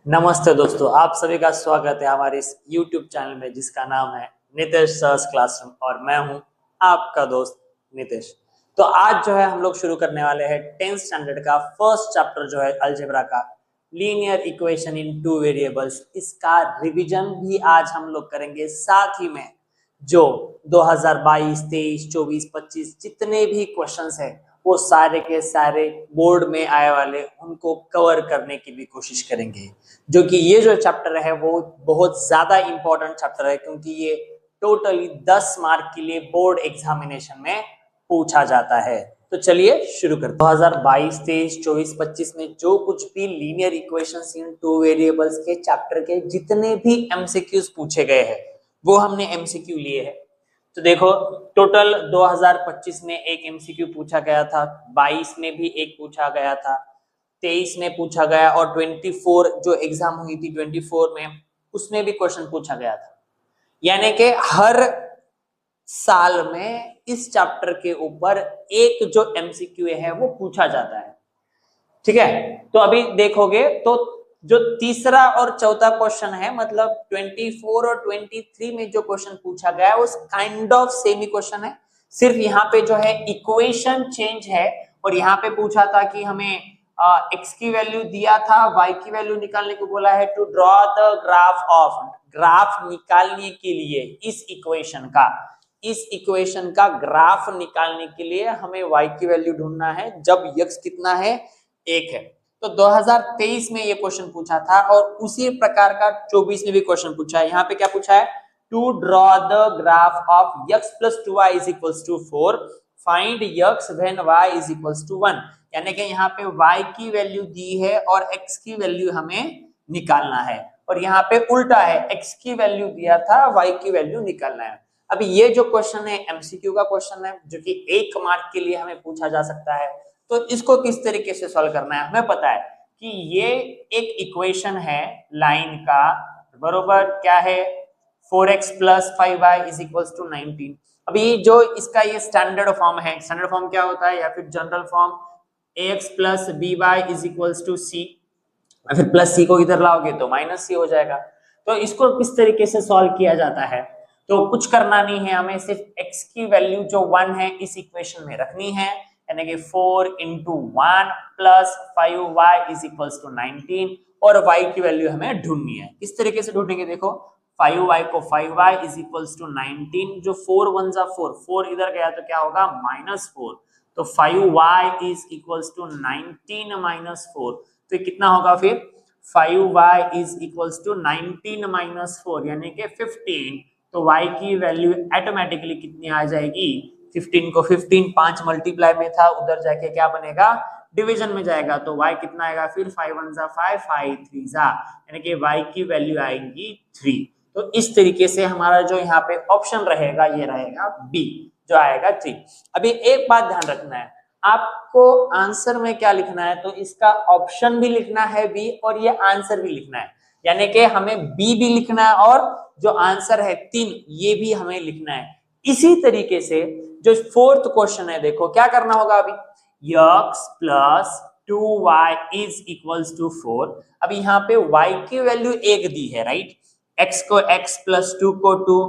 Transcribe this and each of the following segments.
नमस्ते दोस्तों, आप सभी का स्वागत है हमारे इस YouTube चैनल में जिसका नाम है नितेश सर्स क्लासरूम और मैं हूं आपका दोस्त नितेश। तो आज जो है हम लोग शुरू करने वाले हैं 10th स्टैंडर्ड का फर्स्ट चैप्टर जो है अलजेब्रा का linear equation in two variables. इसका रिवीजन भी आज हम लोग करेंगे, साथ ही में जो 2022, 23, 24, 25 जितने भी क्वेश्चंस हैं वो सारे के सारे बोर्ड में आए वाले उनको कवर करने की भी कोशिश करेंगे। जो कि ये जो चैप्टर है वो बहुत ज्यादा इंपॉर्टेंट चैप्टर है क्योंकि ये टोटली 10 मार्क के लिए बोर्ड एग्जामिनेशन में पूछा जाता है। तो चलिए शुरू करते हैं। 2022, 23, 24, 25 में जो कुछ भी linear equations in two variables के चैप्टर के जितने भी एमसीक्यूज पूछे गए हैं वो हमने एमसीक्यू लिए हैं। तो देखो, टोटल 2025 में एक एमसीक्यू पूछा गया था, 22 में भी एक पूछा गया था, 23 में पूछा गया और 24 जो एग्जाम हुई थी 24 में उसमें भी क्वेश्चन पूछा गया था। यानी कि हर साल में इस चैप्टर के ऊपर एक जो एमसीक्यू है वो पूछा जाता है। ठीक है, तो अभी देखोगे तो जो तीसरा और चौथा क्वेश्चन है, मतलब 24 और 23 में जो क्वेश्चन पूछा गया है वो kind of same he question है, सिर्फ यहाँ पे जो है इक्वेशन चेंज है। और यहाँ पे पूछा था कि हमें एक्स की वैल्यू दिया था, वाई की वैल्यू निकालने को बोला है, to draw the graph of, graph निकालने के लिए इस इक्वेशन का ग्राफ निकालने के लिए हमें y की वैल्यू ढूंढना है जब x कितना है, 1 है। तो 2023 में ये क्वेश्चन पूछा था और उसी प्रकार का 24 में भी क्वेश्चन पूछा है। यहाँ पे क्या पूछा है, to draw the graph of x plus 2y is equals to 4, find x when y is equals to 1। यानी कि यहाँ पे y की वैल्यू दी है और x की वैल्यू हमें निकालना है, और यहाँ पे उल्टा है, x की वैल्यू दिया था, y की वैल्यू निकालना है। अभी ये जो क्वेश्चन है एमसीक्यू का क्वेश्चन है जो कि 1 मार्क के लिए हमें पूछा जा सकता है। तो इसको किस तरीके से सॉल्व करना है, हमें पता है कि ये एक इक्वेशन है लाइन का, बरोबर क्या है, 4x plus 5y is equals to 19। अभी जो इसका ये स्टैंडर्ड फॉर्म है, स्टैंडर्ड फॉर्म क्या होता है या फिर general form, ax plus by is equals to c, फिर प्लस सी को इधर लाओगे तो माइनस सी हो जाएगा। तो इसको किस तरीके से सॉल्व किया जाता है, तो कुछ करना नहीं है, हमें सिर्फ x की वैल्यू जो 1 है इस इक्वेशन में रखनी है, यानी कि 4 into 1 plus 5y is equals to 19, और y की वैल्यू हमें ढूंढनी है। किस तरीके से ढूंढेंगे, देखो 5y को 5y इज इक्वल्स टू 19, जो 4 1 जा 4, 4 इधर गया तो क्या होगा -4, तो 5y is equals to 19 minus 4, तो कितना होगा फिर 5y is equals to 19 minus 4 यानी कि 15। तो y की वैल्यू ऑटोमेटिकली कितनी आ जाएगी, 15 को 15 5 मल्टीप्लाई में था, उधर जाके क्या बनेगा, डिवीजन में जाएगा, तो y कितना आएगा फिर 5 1 जा 5, 5 3 जा, यानी कि y की वैल्यू आएगी 3। तो इस तरीके से हमारा जो यहाँ पे ऑप्शन रहेगा ये रहेगा बी, जो आएगा 3। अभी एक बात ध्यान रखना है, आपको आंसर में क्या लिखना है, तो इसका ऑप्शन भी लिखना है बी और ये आंसर भी लिखना है, यानी कि हमें बी भी लिखना है और जो आंसर है 3 ये भी हमें लिखना है। इसी तरीके से जो फोर्थ क्वेश्चन है, देखो क्या करना होगा, अभी x plus 2y is equals to 4। अभी यहाँ पे y की वैल्यू 1 दी है, राइट, x को x प्लस 2 को 2,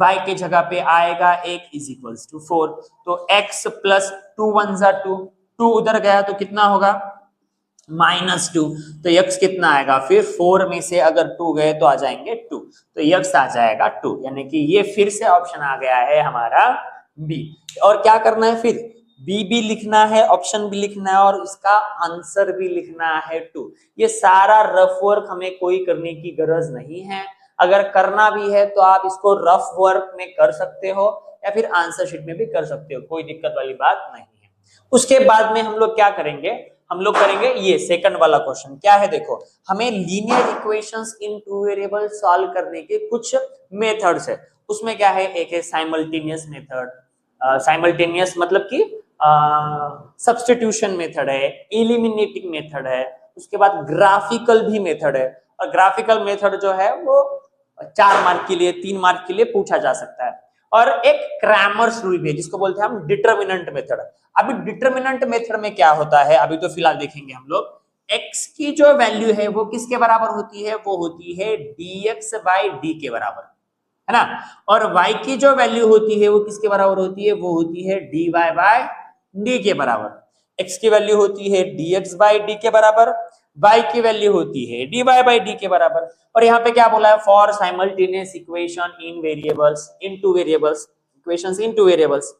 y के जगह पे आएगा 1 इज इक्वल्स टू 4, तो x प्लस 2 1 जा 2, 2 उधर गया तो कितना होगा -2, तो x कितना आएगा फिर 4 में से अगर 2 गए तो आ जाएंगे 2, तो x आ जाएगा 2, यानी कि ये फिर से ऑप्शन आ गया है हमारा बी। और क्या करना है फिर, बी भी लिखना है, ऑप्शन भी लिखना है और इसका आंसर भी लिखना है 2। ये सारा रफ वर्क हमें कोई करने की गरज नहीं है, अगर करना भी है तो आप इसको रफ वर्क में कर सकते हो या फिर आंसर शीट में भी कर सकते हो, कोई दिक्कत वाली बात नहीं है। उसके बाद में हम लोग क्या करेंगे, हम लोग करेंगे ये सेकंड वाला क्वेश्चन, क्या है देखो, हमें linear equations in two variable solve करने के कुछ मेथड्स है। उसमें क्या है, एक है साइमल्टेनियस मेथड, साइमल्टेनियस मतलब कि सब्स्टिट्यूशन मेथड है, एलिमिनेटिंग मेथड है, उसके बाद ग्राफिकल भी मेथड है, और ग्राफिकल मेथड जो है वो 4 मार्क के लिए 3 मार्क के लिए पूछा जा सकता है। और एक क्रैमर्स रूल भी है जिसको बोलते हैं हम डिटरमिनेंट मेथड। अभी डिटरमिनेंट मेथड में क्या होता है, अभी तो फिलहाल देखेंगे हम लोग, x की जो वैल्यू है वो किसके बराबर होती है, वो होती है dx बाई डी के बराबर, है ना। और y की जो वैल्यू होती है वो किसके बराबर होती है, वो होती है dy बाय डी के बराबर। x की वैल्यू होती है dx बाई डी के बराबर, y की वैल्यू होती है dy बाई डी के बराबर। और यहाँ पे क्या बोला है, for simultaneous equation in variables, in two variables, equations in two variables,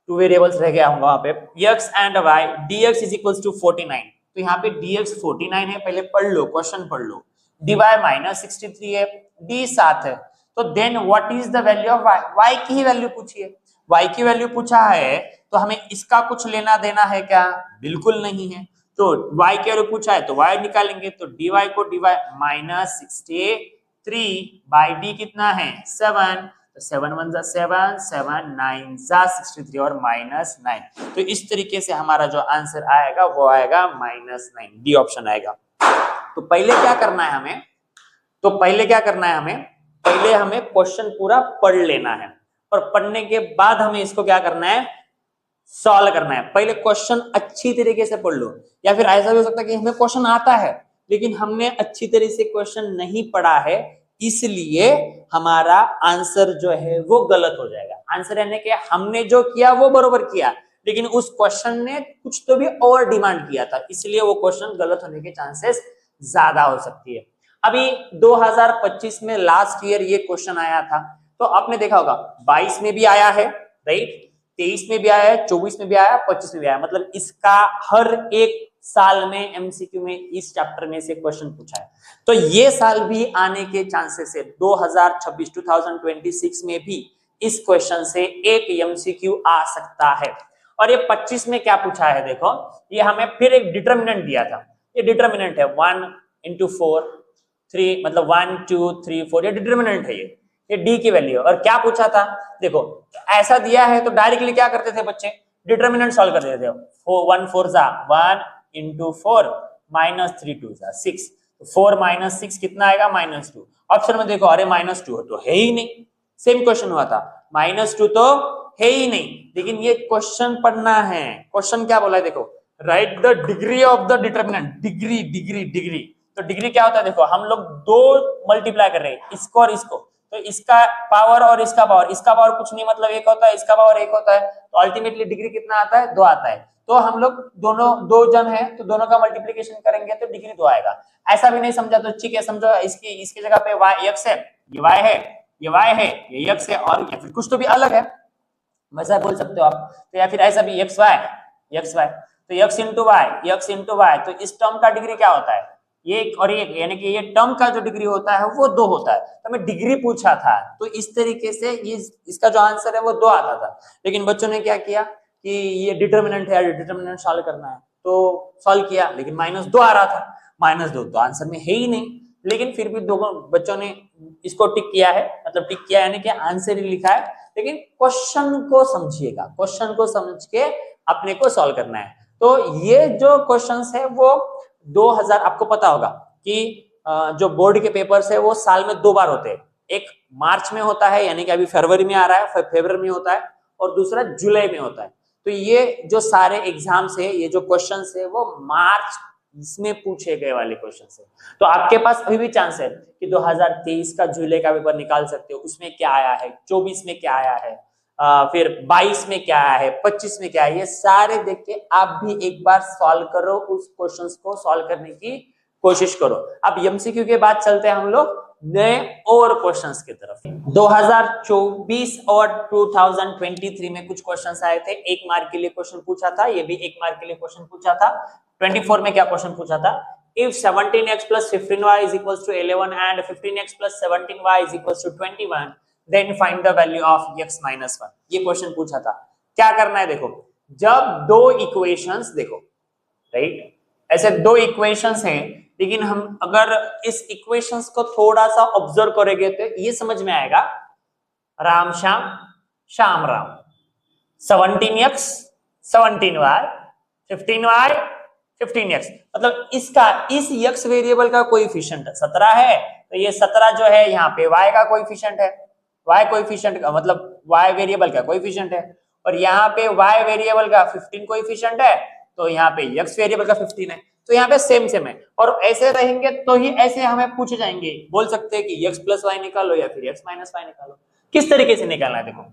two variables रह गया होगा वहां पे, x and y dx is equals to 49। तो यहाँ पे dx 49 है, पहले पढ़ लो, क्वेश्चन पढ़ लो। dy माइनस 63 है, d 7 है। तो then what is the value of y, y की ही वैल्यू पूछी है, y की वैल्यू पूछा है, तो हमें इसका कुछ लेना देना है क्या, बिल्कुल नहीं है। तो y की वैल्यू पूछा है तो y निकालेंगे, तो dy को dy माइनस 63 बाई डी कितना है 7, तो 7 1 जा 7, 7 9 जा 63 और माइनस 9। तो इस तरीके से हमारा जो आंसर आएगा वो आएगा माइनस 9, डी ऑप्शन आएगा। तो पहले क्या करना है हमें, पहले हमें क्वेश्चन पूरा पढ़ लेना है, और पढ़ने के बाद हमें इसको क्या करना है, सॉल्व करना है। पहले क्वेश्चन अच्छी तरीके से पढ़ लो, या फिर ऐसा भी हो सकता है कि हमें क्वेश्चन आता है लेकिन हमने अच्छी तरह से क्वेश्चन नहीं पढ़ा है, इसलिए हमारा आंसर जो है वो गलत हो जाएगा। आंसर यानी कि हमने जो किया वो बरोबर किया, लेकिन उस क्वेश्चन ने कुछ तो भी और डिमांड किया था, इसलिए वो क्वेश्चन गलत होने के चांसेस ज्यादा हो सकती है। अभी 2025 में लास्ट ईयर ये क्वेश्चन आया था, तो आपने देखा होगा 22 में भी आया है, राइट, 23 में भी आया है, 24 में भी आया, 25 में भी आया। मतलब इसका हर एक साल में एमसीक्यू में इस चैप्टर में से क्वेश्चन पूछा है। तो ये साल भी आने के चांसेस है, 2026 में भी इस क्वेश्चन से एक एमसीक्यू आ सकता है। और ये 25 में क्या पूछा है, देखो ये हमें फिर एक डिटरमिनेंट दिया था, ये डिटरमिनेंट है 1 into 4 3, मतलब 1 2 3 4, ये डिटरमिनेंट है, ये डी की वैल्यू। और क्या पूछा था, देखो ऐसा दिया है तो डायरेक्टली क्या करते थे बच्चे, डिटरमिनेंट सॉल्व कर देते थे। 1 4 जा 1 into 4 माइनस 3 2 जा 6, 4 माइनस 6 कितना आएगा -2। ऑप्शन में देखो, अरे -2 तो है ही नहीं, सेम क्वेश्चन हुआ था, -2 तो है ही नहीं। लेकिन ये क्वेश्चन पढ़ना है, क्वेश्चन क्या बोला है देखो, right the degree of the determinant, degree degree degree. तो डिग्री क्या होता है, देखो हम लोग दो मल्टीप्लाई कर रहे हैं, इसको और इसको, तो इसका पावर और इसका पावर, इसका पावर कुछ नहीं मतलब एक होता है, इसका पावर एक होता है, तो अल्टीमेटली डिग्री कितना आता है, 2 आता है। तो हम लोग दोनों दो जन है तो दोनों का मल्टीप्लिकेशन करेंगे तो डिग्री 2 आएगा। ऐसा भी नहीं समझा तो ठीक है, समझो इसकी जगह पे y x है, ये y है, ये y है, ये x है, और या फिर कुछ तो भी अलग है, वैसा बोल सकते हो आप। तो या फिर ऐसा भी x y, तो x into y, तो इस टर्म का डिग्री क्या होता है, ये और ये, यानी कि ये टर्म का जो डिग्री होता है वो 2 होता है। तो हमें डिग्री पूछा था, तो इस तरीके से ये इसका जो आंसर है वो 2 आता था। लेकिन बच्चों ने क्या किया कि ये डिटरमिनेंट है, डिटरमिनेंट सॉल्व करना है, तो सॉल्व किया, लेकिन -2 आ रहा था, -2 तो आंसर में है ही नहीं। लेकिन फिर भी दोनों बच्चों ने इसको टिक किया है, मतलब टिक किया यानी कि आंसर ही लिखा है। लेकिन क्वेश्चन को समझिएगा, क्वेश्चन को समझ के अपने को सॉल्व करना है। तो ये जो क्वेश्चंस है वो 2000, आपको पता होगा कि जो बोर्ड के पेपर्स है वो साल में 2 बार होते हैं, एक मार्च में होता है यानी कि अभी फरवरी में आ रहा है, फरवरी में होता है, और दूसरा जुलाई में होता है। तो ये जो सारे एग्जाम्स है, ये जो क्वेश्चंस है वो मार्च इसमें पूछे गए वाले क्वेश्चंस है। तो आपके पास अभी भी चांस है कि 2023 का जुलाई का पेपर निकाल सकते हो, उसमें क्या आया है, 24 में क्या आया है, फिर 22 में क्या आया है, 25 में क्या है, ये सारे देख के आप भी एक बार सॉल्व करो, उस क्वेश्चंस को सॉल्व करने की कोशिश करो। अब एमसीक्यू के बाद चलते हैं हम लोग नए और क्वेश्चंस की तरफ। 2024 और 2023 में कुछ क्वेश्चंस आए थे, 1 मार्क के लिए क्वेश्चन पूछा था, ये भी 1 मार्क के लिए क्वेश्चन पूछा था। 24 में क्या क्वेश्चन पूछा था, if 17x plus 15y is equals to 11 and 15x plus 17y is equals to 21, then find the value of x minus 1। ये क्वेश्चन पूछा था। क्या करना है, देखो जब दो इक्वेशंस, देखो राइट, ऐसे 2 इक्वेशंस हैं, लेकिन हम अगर इस इक्वेशंस को थोड़ा सा ऑब्जर्व करेंगे तो ये समझ में आएगा, Ram Shyam Shyam Ram, 17x 17y 15y 15x, मतलब इसका इस x वेरिएबल का कोएफिशिएंट 17 है, तो ये 17 जो है यहाँ पे y का कोएफिशिएंट है, y कोएफिशिएंट का मतलब y वेरिएबल का कोएफिशिएंट है, और यहाँ पे y वेरिएबल का 15 कोएफिशिएंट है, तो यहाँ पे x वेरिएबल का 15 है। तो यहाँ पे सेम सेम है, और ऐसे रहेंगे तो ही ऐसे हमें पूछे जाएंगे। बोल सकते हैं कि x प्लस वाई निकालो या फिर x माइनस वाई निकालो। किस तरीके से निकालना है, देखो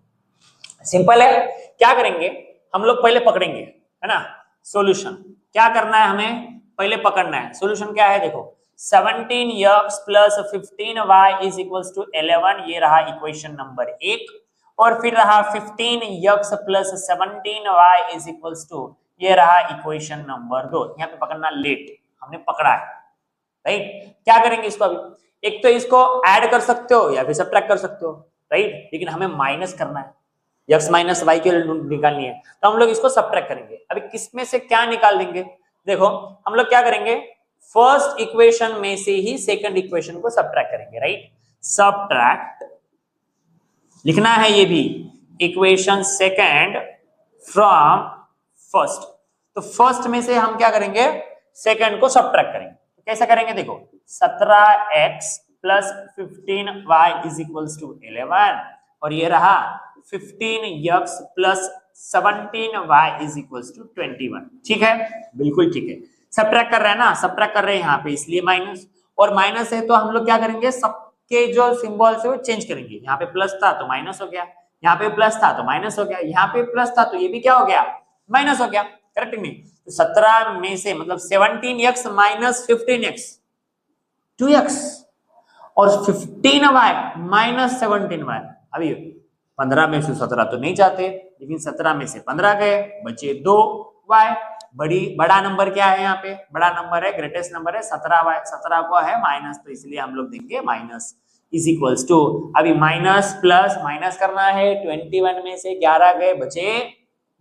सिंपल है। क्या करेंगे हम लोग, पहले पकड़ेंगे, है ना, सॉल्यूशन। क्या करना है हमें, पहले पकड़ना है। सॉल्यूशन क्या है, देखो 17x plus 15y is equals to 11, ये रहा इक्वेशन नंबर 1। और फिर रहा 15x plus 17y is equals to, ये रहा इक्वेशन नंबर 2। यहाँ पे पकड़ना लेट, हमने पकड़ा है, राइट। क्या करेंगे इसको, अभी एक तो इसको ऐड कर सकते हो या फिर सब्ट्रैक्ट कर सकते हो, राइट, लेकिन हमें माइनस करना है, x माइनस वाई की निकालनी है, तो हम लोग इसको सब्ट्रैक्ट करेंगे। अभी किसमें से क्या निकाल देंगे, देखो हम लोग क्या करेंगे, फर्स्ट इक्वेशन में से ही सेकंड इक्वेशन को सब्ट्रैक्ट करेंगे, राइट। सब्ट्रैक्ट लिखना है ये भी, इक्वेशन सेकंड फ्रॉम फर्स्ट। तो फर्स्ट में से हम क्या करेंगे, सेकंड को सब्ट्रैक्ट करेंगे। तो कैसे करेंगे, देखो 17x plus 15y is equals to 11, और ये रहा 15x plus 17y is equals to 21। ठीक है, बिल्कुल ठीक है। सब्ट्रैक्ट कर रहे हैं ना, सब्ट्रैक्ट कर रहे हैं यहाँ पे, इसलिए माइनस। और माइनस है तो हम लोग क्या करेंगे, सबके जो सिंबल्स है वो चेंज करेंगे। यहाँ पे प्लस था तो माइनस हो गया, यहाँ पे प्लस था तो माइनस हो गया, यहाँ पे प्लस था तो ये भी क्या हो गया, माइनस हो गया, करेक्ट नहीं। तो 17 में से मतलब 17x माइनस 15x 2x, और 15y माइनस 17y। अभी 15 में से 17 तो नहीं जाते, लेकिन 17 में से 15 गए, बचे 2y। बड़ा नंबर क्या है, यहाँ पे बड़ा नंबर है, ग्रेटेस्ट नंबर है 17y। 17 को है माइनस, तो इसलिए हम लोग देंगे माइनस इज इक्वल्स टू, अभी माइनस प्लस माइनस करना है, 21 में से 11 गए, बचे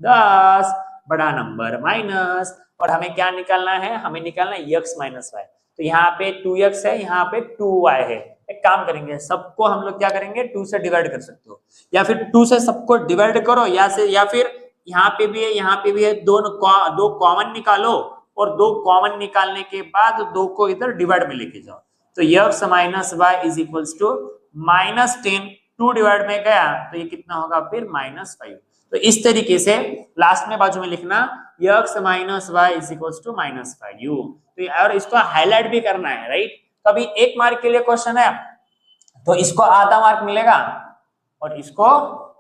10, बड़ा नंबर माइनस। और हमें क्या निकालना है, हमें निकालना है x माइनस वाई। तो यहाँ पे 2x है, यहाँ पे 2y है। एक काम करेंगे, सबको हम लोग क्या करेंगे, 2 से डिवाइड कर सकते हो, या फिर 2 से सबको डिवाइड करो, या फिर यहाँ पे भी है, यहाँ पे भी है, दो कॉमन निकालो, और 2 कॉमन निकालने के बाद 2 को इधर डिवाइड में लेके जाओ। तो x minus Y is equals to -10, 2 divide में गया तो ये कितना होगा फिर -5। तो इस तरीके से लास्ट में बाजू में लिखना x minus Y is equals to -5u। तो और इसको हाईलाइट भी करना है, राइट। तो अभी 1 मार्क के लिए क्वेश्चन है, तो इसको आधा मार्क मिलेगा और इसको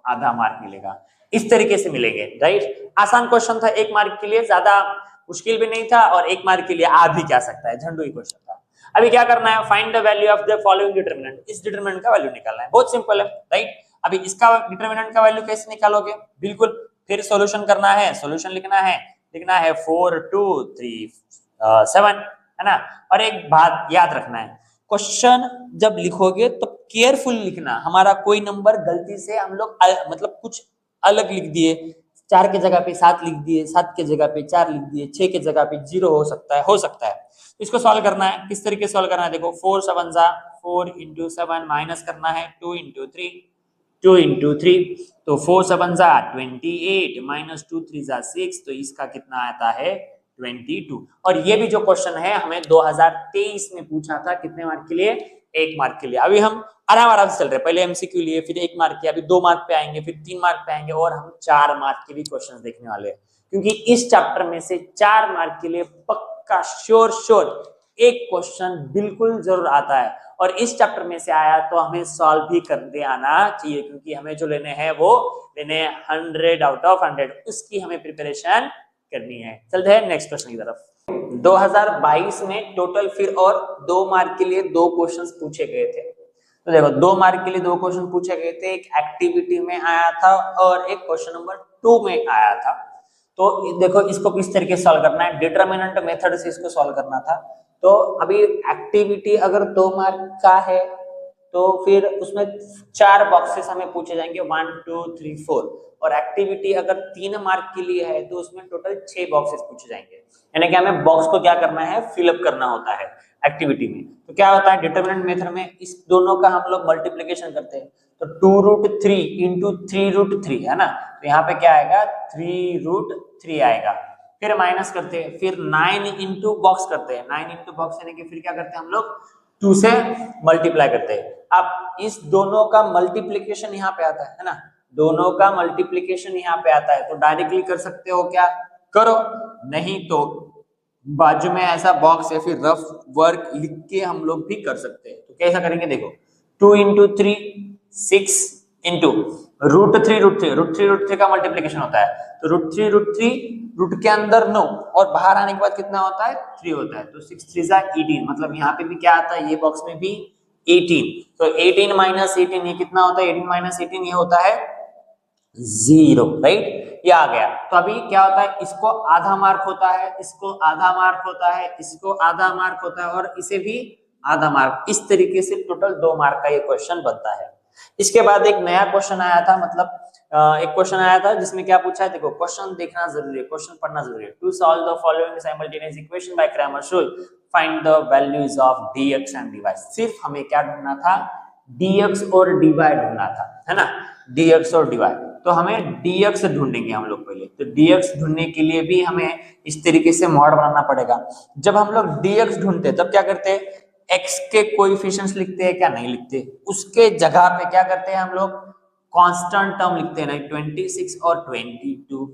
आधा मार्क मिलेगा, इस तरीके से मिलेंगे, राइट। आसान क्वेश्चन था, 1 मार्क के लिए, ज्यादा मुश्किल भी नहीं था, और 1 मार्क के लिए आ भी क्या सकता है, झंडू ही क्वेश्चन था। अभी क्या करना है, find the value of the following determinant. इस डिटरमिनेंट का वैल्यू निकालना है, बहुत सिंपल है, राइट। अभी इसका डिटरमिनेंट का वैल्यू कैसे निकालोगे, बिल्कुल फिर सॉल्यूशन करना है, सॉल्यूशन लिखना है 4 2 3 7, है ना। और एक बात याद रखना है, क्वेश्चन जब लिखोगे तो केयरफुल लिखना। हमारा कोई नंबर गलती से हम लोग मतलब कुछ अलग लिख दिए, 4 के जगह पे 7 लिख दिए, 7 के जगह पे 4 लिख दिए, 6 के जगह पे 0 हो सकता है। इसको सॉल्व करना है, किस तरीके से सॉल्व करना है, देखो 4 7 जा 4 into 7 माइनस करना है 2 into 3 2 into 3, तो 4 7 जा 28 माइनस 2 3 जा 6, तो इसका कितना आता है 22। और ये भी जो क्वेश्चन है हमें 2023 में पूछा था, कितने मार्क के लिए, 1 मार्क के लिए। अभी हम आराम से चल रहे हैं, पहले एमसीक्यू लिए, फिर 1 मार्क के, अभी 2 मार्क पे आएंगे, फिर 3 मार्क पे आएंगे, और हम 4 मार्क के भी क्वेश्चन देखने वाले हैं, क्योंकि इस चैप्टर में से 4 मार्क के लिए पक्का श्योर एक क्वेश्चन बिल्कुल जरूर आता है। और इस चैप्टर में से आया तो हमें सॉल्व भी करते आना चाहिए, क्योंकि हमें जो लेने हैं वो लेने 100 आउट ऑफ 100, उसकी हमें प्रिपरेशन करनी है। चलते हैं नेक्स्ट क्वेश्चन की तरफ। 2022 में टोटल फिर और 2 मार्क के लिए 2 क्वेश्चंस पूछे गए थे। तो देखो 2 मार्क के लिए 2 क्वेश्चन पूछे गए थे, एक एक्टिविटी में आया था और एक क्वेश्चन नंबर 2 में आया था। तो देखो इसको किस तरीके से सॉल्व करना है, डिटरमिनेंट मेथड से इसको सॉल्व करना था। तो अभी एक्टिविटी अगर 2 मार्क का है तो फिर उसमें 4 बॉक्सेस हमें पूछे जाएंगे, 1 2 3 4, और एक्टिविटी अगर 3 मार्क के लिए है तो उसमें टोटल 6 बॉक्सेस पूछे जाएंगे। यानी कि हमें बॉक्स को क्या करना है, फिलअप करना होता है एक्टिविटी में। तो क्या होता है, डिटरमिनेंट मेथड में इस दोनों का हम लोग मल्टीप्लिकेशन करते हैं, तो 2√3 इंटू 3√3 है ना, तो यहाँ पे क्या आएगा 3√3 आएगा। फिर माइनस करते हैं, फिर 9 इंटू बॉक्स करते हैं, 9 इंटू बॉक्स यानी कि फिर क्या करते हैं हम लोग 2 से मल्टीप्लाई करते हैं। अब इस दोनों का मल्टीप्लिकेशन यहाँ पे आता है ना, दोनों का मल्टीप्लिकेशन यहाँ पे आता है, तो डायरेक्टली कर सकते हो क्या, करो, नहीं तो बाजू में ऐसा बॉक्स या फिर रफ वर्क लिख के हम लोग भी कर सकते हैं। तो कैसा करेंगे देखो, 2 इंटू 3 6 इंटू √3 का मल्टीप्लीकेशन होता है, तो √3 रूट के अंदर 9 और बाहर आने के बाद कितना होता है 3 होता है, तो 6 3 जा 18, मतलब यहाँ पे भी क्या आता है, ये बॉक्स में भी 18, तो 18 माइनस 18 ये कितना होता है, 18 माइनस 18 ये होता है 0, राइट, ये आ गया। तो अभी क्या होता है, इसको आधा मार्क होता है, इसको आधा मार्क होता है, इसको आधा मार्क होता है और इसे भी आधा मार्क, इस तरीके से टोटल 2 मार्क का ये क्वेश्चन बनता है। इसके बाद एक नया क्वेश्चन आया था, मतलब एक क्वेश्चन आया था जिसमें क्या पूछा है, देखो क्वेश्चन देखना जरूरी है, क्वेश्चन पढ़ना जरूरी है। To solve the following simultaneous equation by Cramer's rule, find the values of dx and dy। सिर्फ हमें क्या ढूंढना था, dx और dy ढूंढना था, है ना, dx और dy। तो हमें dx ढूंढेंगे हम लोग पहले, तो dx ढूंढने के लिए भी हमें इस तरीके से मॉड बनाना पड़ेगा। जब हम लोग dx ढूंढते तब क्या करते हैं, x के कोएफिशिएंट्स लिखते हैं क्या, नहीं लिखते, उसके जगह पे क्या करते हैं हम लोग, कांस्टेंट टर्म लिखते हैं ना, 26 और 22,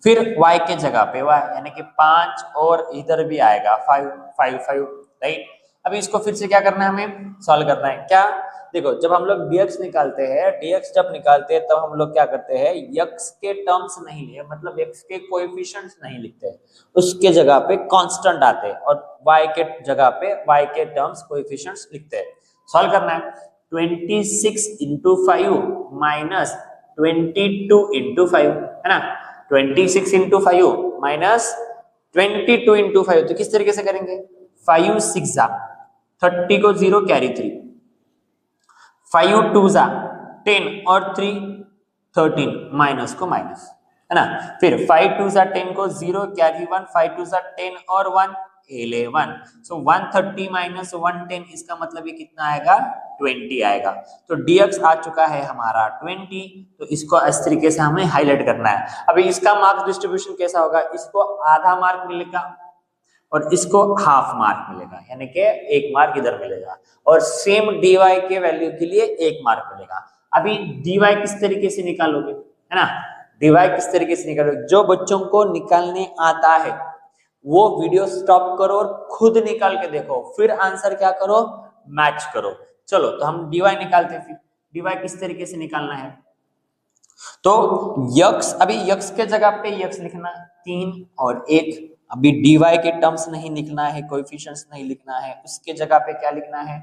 फिर y के जगह पे y यानी कि 5 और इधर भी आएगा 5 5 5, राइट। अभी इसको फिर से क्या करना है, हमें सॉल्व करना है। क्या, देखो जब हम लोग dx निकालते हैं, dx जब निकालते हैं तब हम लोग क्या करते हैं, x के टर्म्स नहीं है, मतलब x के कोएफिशिएंट्स नहीं लिखते हैं, उसके जगह पे कांस्टेंट आते हैं और y के जगह पे y के टर्म्स कोएफिशिएंट्स लिखते हैं। सॉल्व करना है, 26 इंटू 5 माइनस 22 इंटू 5, है ना, 26 इंटू 5 माइनस 22 इंटू 5, तो किस तरीके से करेंगे, 5 6 जा 30 को 0 कैरी 3, 5 2 जा 10 और 3 13, माइनस को माइनस, है ना, फिर 5 2 जा 10 को 0 कैरी 1, 5 2 जा 10 और 1 11, सो 130 माइनस 110, इसका मतलब ये कितना आएगा, 20 आएगा। तो dx आ चुका है हमारा 20, तो इसको इस तरीके से हमें हाईलाइट करना है। अभी इसका मार्क्स डिस्ट्रीब्यूशन कैसा होगा, इसको आधा मार्क मिलेगा और इसको हाफ मार्क मिलेगा, यानी कि 1 मार्क इधर मिलेगा, और सेम dy के वैल्यू के लिए 1 मार्क मिलेगा। अभी dy किस तरीके से निकालोगे, है ना, dy किस तरीके से निकालोगे, जो बच्चों को निकालने आता है वो वीडियो स्टॉप करो और खुद निकाल के देखो, फिर आंसर क्या करो, मैच करो। चलो तो हम dy निकालते हैं, फिर dy किस तरीके से निकालना है, तो x, अभी x के जगह पे x लिखना 3 और 1, अभी dy के टर्म्स नहीं लिखना है, कोएफिशिएंट्स नहीं लिखना है, उसके जगह पे क्या लिखना है,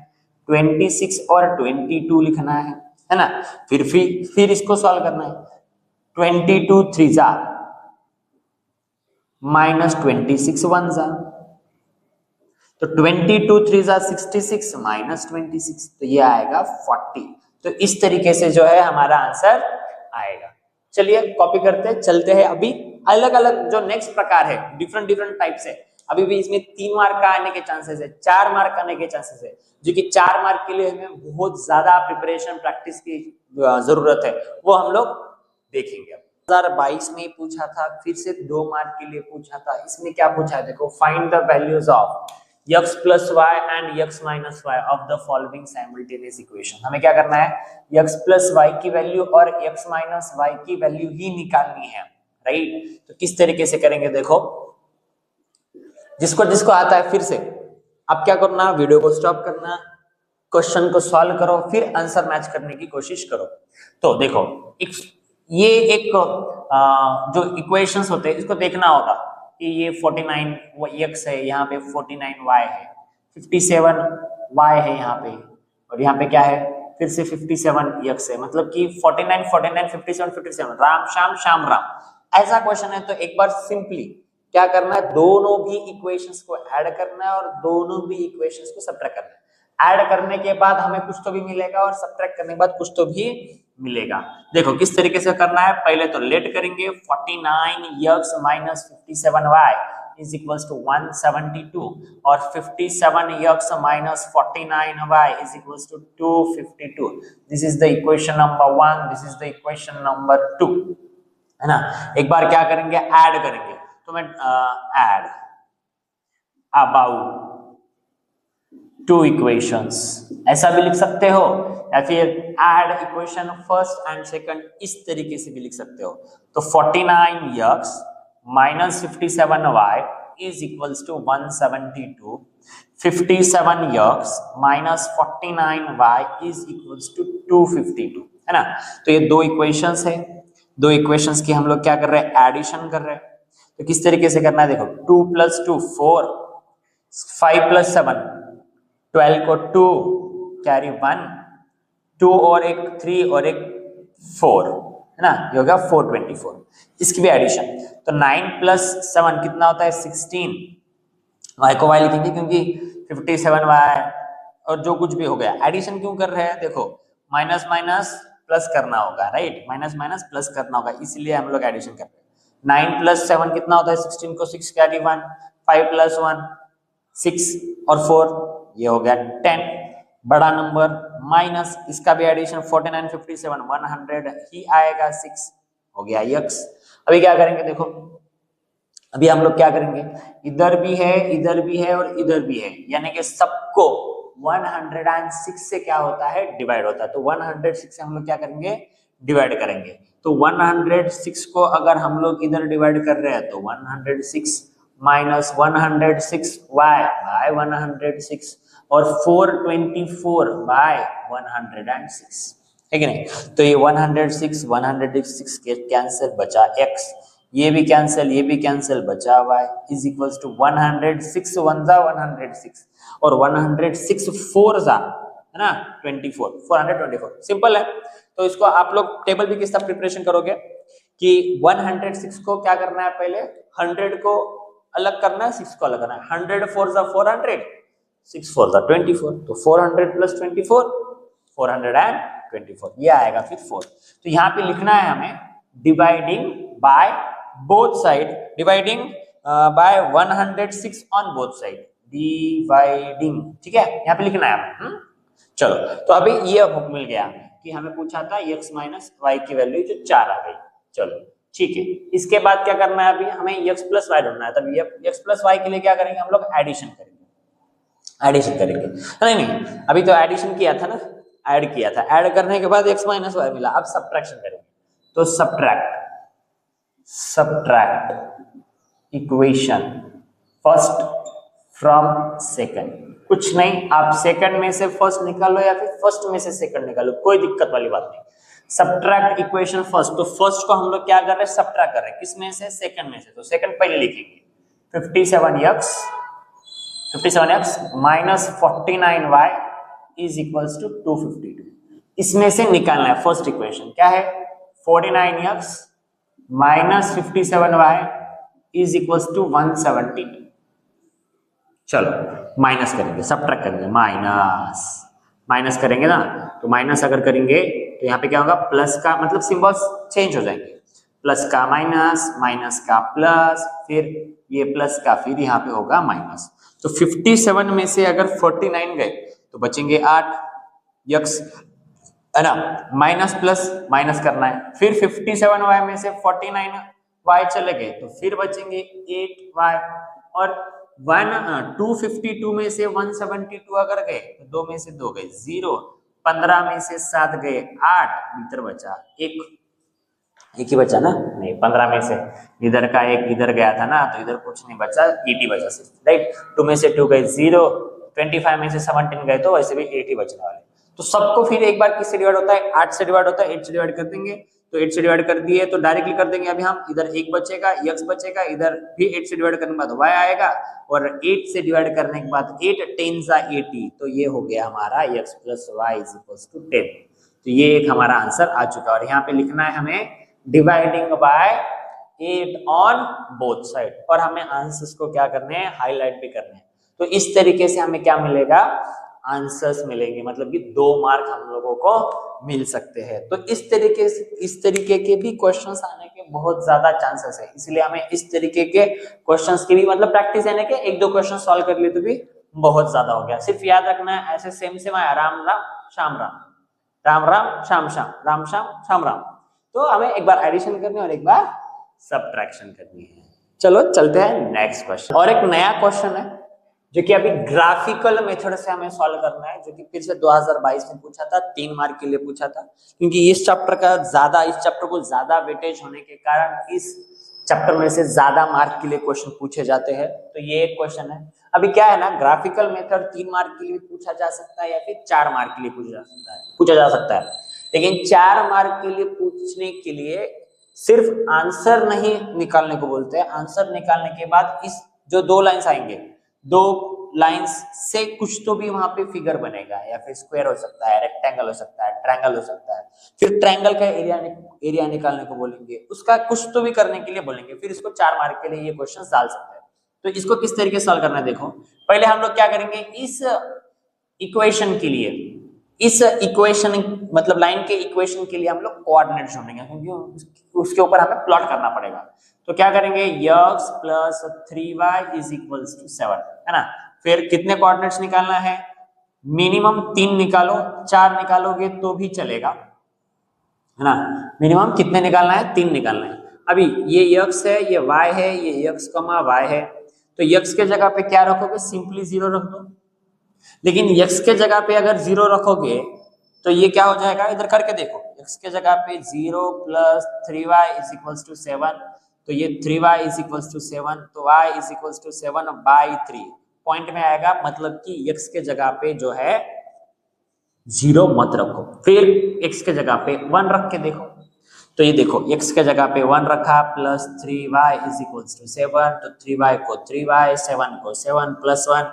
26 और 22 लिखना है ना, फिर इसको सॉल्व करना है, 22 3 जा माइनस 26 1 जा, तो 22 3 जा 66 माइनस 26, तो ये आएगा 40। तो इस तरीके से जो है हमारा आंसर आएगा। चलिए कॉपी करते चलते हैं। अभी अलग अलग जो नेक्स्ट प्रकार है, डिफरेंट डिफरेंट टाइप्स है, अभी भी इसमें 3 मार्क का आने के चांसेस है, 4 मार्क आने के चांसेस है, जो कि 4 मार्क के लिए हमें बहुत ज्यादा प्रिपरेशन प्रैक्टिस की जरूरत है, वो हम लोग देखेंगे। 2022 में पूछा था, फिर से 2 मार्क के लिए पूछा था। इसमें क्या पूछा है, देखो, find the values of x plus y and x minus y of the following simultaneous equation। हमें क्या करना है, x plus y की वैल्यू और x minus y की वैल्यू ही निकालनी है, राइट। तो किस तरीके से करेंगे, देखो, जिसको जिसको आता है, फिर से अब क्या करना, वीडियो को स्टॉप करना, क्वेश्चन को सॉल्व करो, फिर आंसर मैच करने की कोशिश करो। तो देखो, ये एक जो इक्वेशंस होते हैं, इसको देखना होगा कि ये 49 x है, यहाँ पे 49 y है, 57 y है यहाँ पे, और यहाँ पे क्या है, फिर से 57 x है, मतलब कि 49 49 57 57, राम श्याम श्याम राम, ऐसा क्वेश्चन है। तो एक बार सिंपली क्या करना है, दोनों भी इक्वेशंस को ऐड करना है और दोनों भी इक्वेशंस को सब्ट्रैक्ट करना है। ऐड करने के बाद हमें कुछ तो भी मिलेगा और सब्ट्रैक्ट करने के बाद कुछ तो भी मिलेगा। देखो किस तरीके से करना है, पहले तो लेट करेंगे, 49x minus 57y is equals to 172 और 57x minus 49y is equals to 252। This is the equation number 1, this is the equation number 2, है ना। एक बार क्या करेंगे, ऐड करेंगे, तो मैं ऐड अबाउट 2 इक्वेशंस ऐसा भी लिख सकते हो, या फिर add equation first and second, इस तरीके से भी लिख सकते हो। तो 49x minus 57y is equals to 172, 57x minus 49y is equals to 252, है ना। तो ये दो इक्वेशंस है, दो इक्वेशंस की हम लोग क्या कर रहे हैं, एडिशन कर रहे हैं। तो किस तरीके से करना है, देखो 2 + 2 4, 5 + 7 12 को 2 कैरी 1, 2 और एक 3 और एक 4, है ना, ये होगा 424। इसकी भी एडिशन, तो 9 + 7 कितना होता है 16, y को y लिखेंगे क्योंकि 57y और जो कुछ भी हो गया। एडिशन क्यों कर रहे हैं, देखो माइनस माइनस प्लस करना होगा, राइट, माइनस माइनस प्लस करना होगा, इसलिए हम लोग एडिशन कर रहे हैं। 9 + 7 कितना होता है 16 को 6 कैरी 1, 5 + 1 6 और 4, ये हो गया 10 बड़ा नंबर, माइनस इसका भी एडिशन 49 57 100 ही आएगा, 6 हो गया x। अभी क्या करेंगे, देखो अभी हम लोग क्या करेंगे, इधर भी है, इधर भी है और इधर भी है, यानी कि सबको 106 से क्या होता है, डिवाइड होता है। तो 106 से हम लोग क्या करेंगे, डिवाइड करेंगे। तो 106 को अगर हम लोग इधर डिवाइड कर रहे हैं तो 106 माइनस 106 y बाय 106 और 424 बाय 106, है कि नहीं। तो ये 106 के कैंसिल, बचा x, ये भी कैंसिल, ये भी कैंसिल, बचा y इज इक्वल्स टू 106 1 जा 106 और 106 4 जा, है ना 24, 424, सिंपल है। तो इसको आप लोग टेबल भी किस तरह प्रिपरेशन करोगे कि 106 को क्या करना है, पहले 100 को अलग करना है, 6 को अलग करना है। 100 4 जा 400, 6 4 जा 24, तो 400 + 24 424, ये आएगा फिर 4। तो यहाँ पे लिखना है हमें dividing by both side, dividing by 106 on both side, dividing, ठीक है, यहाँ पे लिखना है हमें। चलो, तो अभी ये मिल गया कि हमें पूछा था x - y की वैल्यू जो 4 आ गई। चलो ठीक है, इसके बाद क्या करना है, अभी हमें x + y ढूंढना है। तब x + y के लिए क्या करेंगे, हम लोग एडिशन करेंगे, एडिशन करेंगे, नहीं अभी तो एडिशन किया था ना, ऐड किया था, ऐड करने के बाद x - y मिला, अब सब्ट्रैक्शन करेंगे। तो subtract equation first from second, कुछ नहीं, आप सेकंड में से फर्स्ट निकालो या फिर फर्स्ट में से सेकंड निकालो, कोई दिक्कत वाली बात नहीं। सब्ट्रैक्ट इक्वेशन फर्स्ट, तो फर्स्ट को हम लोग क्या कर रहे हैं, सब्ट्रैक्ट कर रहे हैं, किसमें से, सेकंड में से। तो सेकंड पहले लिखेंगे 57x minus 49y is equals to 252, इसमें से निकालना है फर्स्ट इक्वेशन, क्या है 49x minus 57y is equals to 172। चलो माइनस करेंगे, सब्ट्रैक्ट करेंगे, माइनस करेंगे ना, तो माइनस अगर करेंगे तो यहाँ पे क्या होगा, प्लस का मतलब सिंबल्स चेंज हो जाएंगे, प्लस का माइनस, माइनस का प्लस, फिर ये प्लस का फिर यहाँ पे होगा माइनस। तो 57 में से अगर 49 गए तो बचेंगे 8 x, है ना, माइनस प्लस माइनस करना है, फिर 57y में से 49y चले गए तो फिर बचेंगे 8y, और 252 में से 172 अगर गए तो 2 में से 2 गए 0, 15 में से 7 गए 8, इधर बचा एक ही बचा ना, नहीं 15 में से इधर का एक इधर गया था ना, तो इधर कुछ नहीं बचा, 80 बचा सिर्फ, राइट। 2 में से 2 गए 0, 25 में से 17 गए तो वैसे भी 80 बचने वाले। तो सबको फिर एक बार किससे डिवाइड होता है, 8 से डिवाइड होता है, 8 से डिवाइड कर देंगे, तो 8 से डिवाइड कर दिए तो डायरेक्टली कर देंगे। अभी हम इधर 1 बचेगा, x बचेगा, इधर भी 8 से डिवाइड करने के बाद y आएगा, और 8 से डिवाइड करने के बाद 8 10 80, तो ये हो गया हमारा x + y = 10। तो ये एक हमारा आंसर आ चुका है, और यहाँ पे लिखना है हमें dividing by 8 on both side, और हमें आंसर्स को क्या करने हैं, हाईलाइट भी करने हैं। तो इस तरीके से हमें क्या मिलेगा, आंसर्स मिलेंगे, मतलब कि 2 मार्क हम लोगों को मिल सकते हैं। तो इस तरीके के भी क्वेश्चंस आने के बहुत ज्यादा चांसेस है, इसलिए हमें इस तरीके के क्वेश्चंस की भी मतलब प्रैक्टिस यानी कि 1-2 क्वेश्चन सॉल्व कर लिए तो भी बहुत ज्यादा हो गया। सिर्फ याद रखना है ऐसे सेम आया, राम राम श्याम राम, राम राम श्याम श्याम, राम श्याम श्याम राम। तो हमें एक बार एडिशन करनी है और एक बार सब्ट्रैक्शन करनी है। चलो चलते हैं नेक्स्ट क्वेश्चन, और एक नया क्वेश्चन है जो कि अभी ग्राफिकल मेथड से हमें सॉल्व करना है, जो कि फिर से 2022 में पूछा था, 3 मार्क के लिए पूछा था, क्योंकि इस चैप्टर को ज्यादा वेटेज होने के कारण इस चैप्टर में से ज्यादा मार्क के लिए क्वेश्चन पूछे जाते हैं, तो ये एक क्वेश्चन है। अभी क्या है ना, ग्राफिकल मेथड 3 मार्क के लिए पूछा जा सकता है या फिर 4 मार्क के लिए पूछा जा सकता है। लेकिन 4 मार्क के लिए पूछने के लिए सिर्फ आंसर नहीं निकालने को बोलते हैं। आंसर निकालने के बाद इस जो 2 लाइंस आएंगे, 2 लाइंस से कुछ तो भी वहां पे फिगर बनेगा, या फिर स्क्वायर हो सकता है, रेक्टेंगल हो सकता है, ट्रायंगल हो सकता है। फिर ट्रायंगल का एरिया निकालने को बोलेंगे, उसका कुछ तो भी करने के लिए बोलेंगे, फिर इसको 4 मार्क के लिए ये क्वेश्चन डाल सकते हैं। तो इसको किस तरीके से सॉल्व करना है देखो। पहले हम लोग क्या करेंगे, इस इक्वेशन के लिए, इस इक्वेशन मतलब लाइन के इक्वेशन के लिए हम लोग कोऑर्डिनेट ढूंढेंगे, क्योंकि उसके ऊपर हमें प्लॉट करना पड़ेगा। तो क्या करेंगे, x plus 3y is equals to 7, है ना। फिर कितने कोऑर्डिनेट्स निकालना है, मिनिमम 3 निकालो, 4 निकालोगे तो भी चलेगा, है ना। मिनिमम कितने निकालना है, 3 निकालना है। अभी ये x है, ये y है, ये x, y है, तो x के जगह पे क्या रखोगे, सिंपली 0 रख दो। लेकिन x के जगह पे अगर 0 रखोगे तो ये क्या हो जाएगा, इधर करके देखो, x के जगह पे 0 plus 3y is equals to 7, तो ये 3y इज इक्वल्स टू 7, तो y is equals to 7/3 point में आएगा। मतलब कि x के जगह पे जो है 0 मत रखो, फिर x के जगह पे 1 रख के देखो। तो ये देखो, x के जगह पे 1 रखा, plus 3y is equals to 7, तो 3y को 3y, 7 को 7 प्लस 1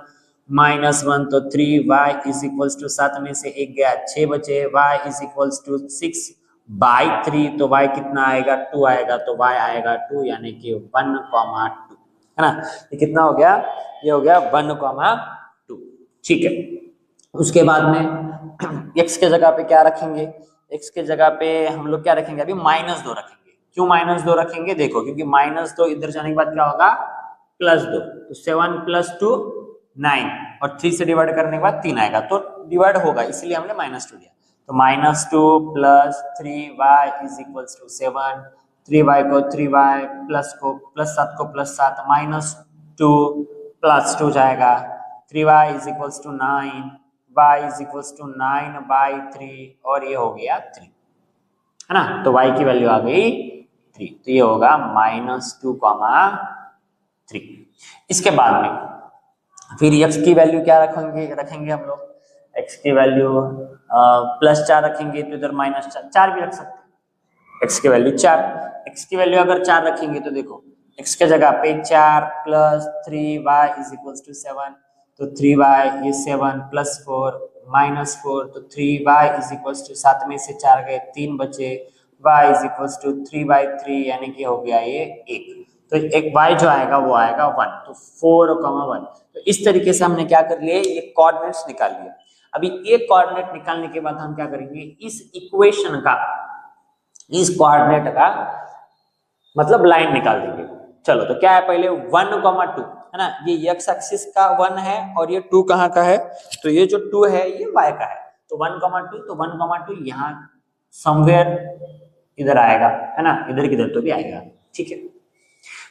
माइनस 1, तो 3y इज इक्वल्स टू 7 में से 1 गया, 6 बचे, y इज इक्वल्स टू 6/3, तो y कितना आएगा, 2 आएगा, तो y आएगा 2, यानी कि 1,2, है ना। ये कितना हो गया, ये हो गया 1,2। ठीक है। उसके बाद में x के जगह पे क्या रखेंगे, x के जगह पे हम लोग क्या रखेंगे, अभी -2 रखेंगे। क्यों -2 रखेंगे, देखो, क्योंकि -2 इधर जाने के बाद क्या होगा, +2, तो 7 + 2 9, और 3 से डिवाइड करने के बाद 3 आएगा, तो डिवाइड होगा, इसलिए हमने -2 लिया। तो -2 plus 3y is equals to 7, 3y को 3y प्लस 7 को प्लस 7, -2 प्लस 2 जाएगा, 3y is equals to 9, y is equals to 9/3, और ये हो गया 3, है ना। तो y की वैल्यू आ गई 3, तो ये होगा -2,3। इसके बाद में फिर x की वैल्यू क्या रखेंगे हम लोग, x की वैल्यू +4 रखेंगे, तो इधर -4 भी रख सकते हैं। x की वैल्यू 4, x की वैल्यू अगर 4 रखेंगे तो देखो, x के जगह पे 4 plus 3y is equals to 7, तो 3y ये 7 प्लस 4 -4, तो 3y इज इक्वल्स टू 7 में से 4 गए, 3 बचे, y इज इक्वल्स टू 3/3, यानी कि हो गया ये 1, तो एक y जो आएगा वो आएगा 1, तो 4,1। तो इस तरीके से हमने क्या कर लिए, ये कोऑर्डिनेट्स निकाल लिए। अभी एक कोऑर्डिनेट निकालने के बाद हम क्या करेंगे, इस इक्वेशन का, इस कोऑर्डिनेट का मतलब लाइन निकाल देंगे। चलो, तो क्या है, पहले 1,2, है ना, ये x एक्सिस का 1 है, और ये 2 कहाँ का है, तो ये जो 2 है ये y का है, तो 1,2, तो 1,2 यहाँ समवेयर इधर आएगा, है ना, इधर किधर तो भी आएगा, ठीक है।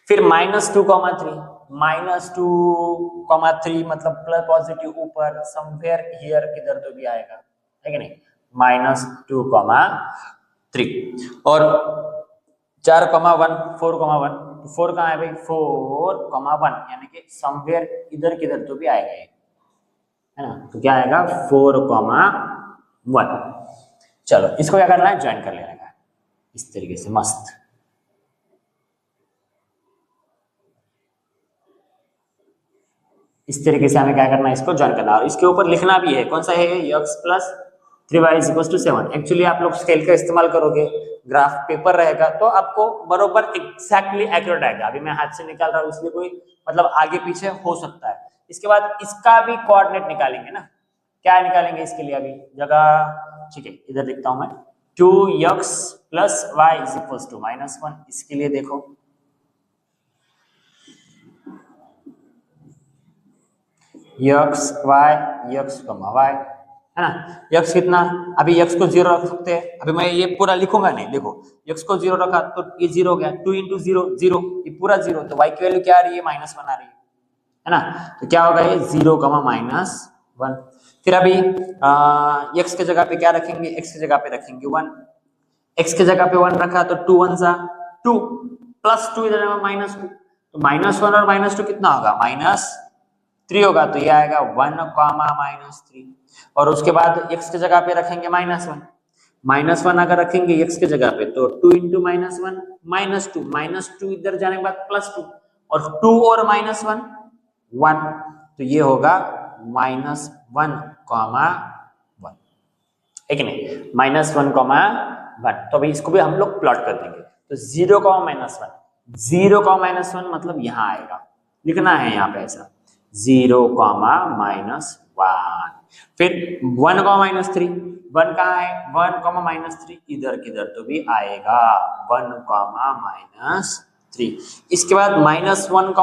फिर -2,3, -2,3 मतलब प्लस पॉजिटिव ऊपर, समवेयर हियर किधर तो भी आएगा, है कि नहीं, -2,3, और 4,1, 4,1, तो 4 कहाँ है भाई, 4,1, यानी कि समवेयर इधर किधर तो भी आएगा ये, है ना, तो क्या आएगा 4,1। चलो, इसको क्या करना है, ज्वाइन कर लेना है इस तरीके से, मस्त। इस तरीके से हमें क्या करना है, इसको ज्वाइन करना, और इसके ऊपर लिखना भी है, कौन सा है, x plus 3y is equal to 7। Actually आप लोग स्केल का इस्तेमाल करोगे, ग्राफ पेपर रहेगा, तो आपको बरोबर एग्जैक्टली एक्यूरेट आएगा। अभी मैं हाथ से निकाल रहा हूँ, इसलिए कोई मतलब आगे पीछे हो सकता है। इसके बाद इसका भी कोऑर्डिनेट निकालेंगे ना, क्या निकालेंगे इसके लिए अभी जगह, ठीक है, इधर लिखता हूं मैं, 2x plus y is equal to -1। इसके लिए देखो, x y, है ना, x कितना, अभी x को 0 रख सकते हैं। अभी मैं ये पूरा लिखूंगा नहीं, देखो x को 0 रखा तो ये 0 हो गया, 2 × 0 0, ये पूरा 0, तो y की वैल्यू क्या आ रही है, -1 आ रही है ना, तो क्या होगा ये 0, -1। फिर अभी x के जगह पे क्या रखेंगे, x के जगह पे रखेंगे 1, x के जगह पे 1 रखा तो 2 1 2, +2 इधर है -2, तो -1 और -2 कितना होगा, -3 होगा, तो ये आएगा 1, -3। और उसके बाद x की जगह पे रखेंगे -1, -1 अगर रखेंगे x की जगह पे तो 2 × -1 -2 इधर जाने के बाद +2 और 2 और -1 1, तो ये होगा -1, -1 है कि नहीं, -1, तो अभी इसको भी हम लोग प्लॉट कर देंगे। तो 0, -1, 0, मतलब यहाँ आएगा, लिखना है यहाँ पे ऐसा 0, -1। फिर 1, -3, 1 कहाँ है, 1, -3 इधर किधर तो भी आएगा 1, -3। इसके बाद -1,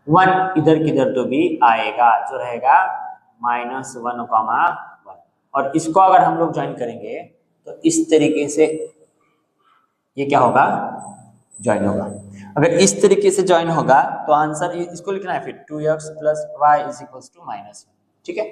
-1, इधर किधर तो भी आएगा, जो रहेगा -1, 1। और इसको अगर हम लोग ज्वाइन करेंगे तो इस तरीके से ये क्या होगा, ज्वाइन होगा। अगर इस तरीके से ज्वाइन होगा तो आंसर इसको लिखना है फिर 2x + y = -1, ठीक है।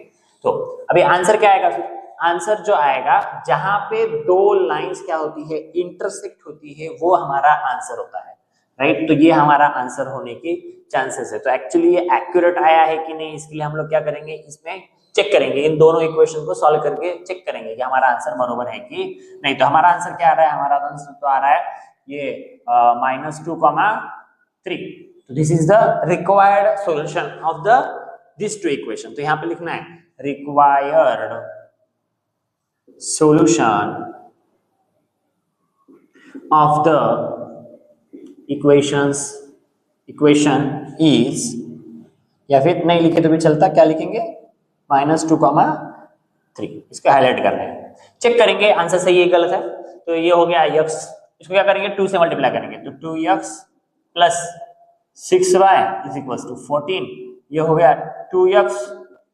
तो अभी आंसर क्या आएगा, फिर आंसर जो आएगा जहां पे दो लाइंस क्या होती है, इंटरसेक्ट होती है, वो हमारा आंसर होता है, राइट। तो ये हमारा आंसर होने की चांसेस है। तो एक्चुअली ये एक्यूरेट आया है कि नहीं, इसके लिए हम लोग क्या करेंगे, इसमें चेक करेंगे, इन दोनों इक्वेशन को सॉल्व करके चेक करेंगे कि हमारा आंसर बराबर है कि नहीं। तो हमारा आंसर क्या आ रहा है, हमारा आंसर तो आ रहा है ये -2, 3। तो this is the required solution of the this two equation. तो यहाँ पे लिखना है required solution of the equation is, या फिर नहीं लिखे तो भी चलता, क्या लिखेंगे -2, 3, इसको हाईलाइट कर रहे हैं, चेक करेंगे आंसर सही है गलत है। तो ये हो गया x, इसको क्या करेंगे 2 से मल्टीप्लाई करेंगे, तो 2x + 6y = 14, ये हो गया 2x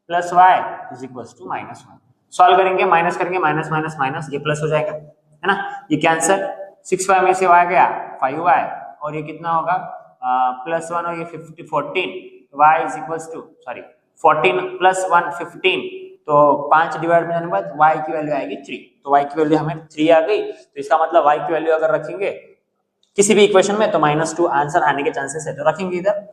+ y = -1। सॉल्व करेंगे, माइनस करेंगे, माइनस ये प्लस हो जाएगा, है ना। ये कैंसर 6y में से y गया 5y, और ये कितना होगा +1 और ये 14, y = 14 + 1 15, तो 5 डिवाइड में जाने के बाद y की वैल्यू आएगी 3। तो y की वैल्यू हमें 3 आ गई, तो इसका मतलब y की वैल्यू अगर रखेंगे किसी भी इक्वेशन में तो -2 आंसर आने के चांसेस है, तो रखेंगे इधर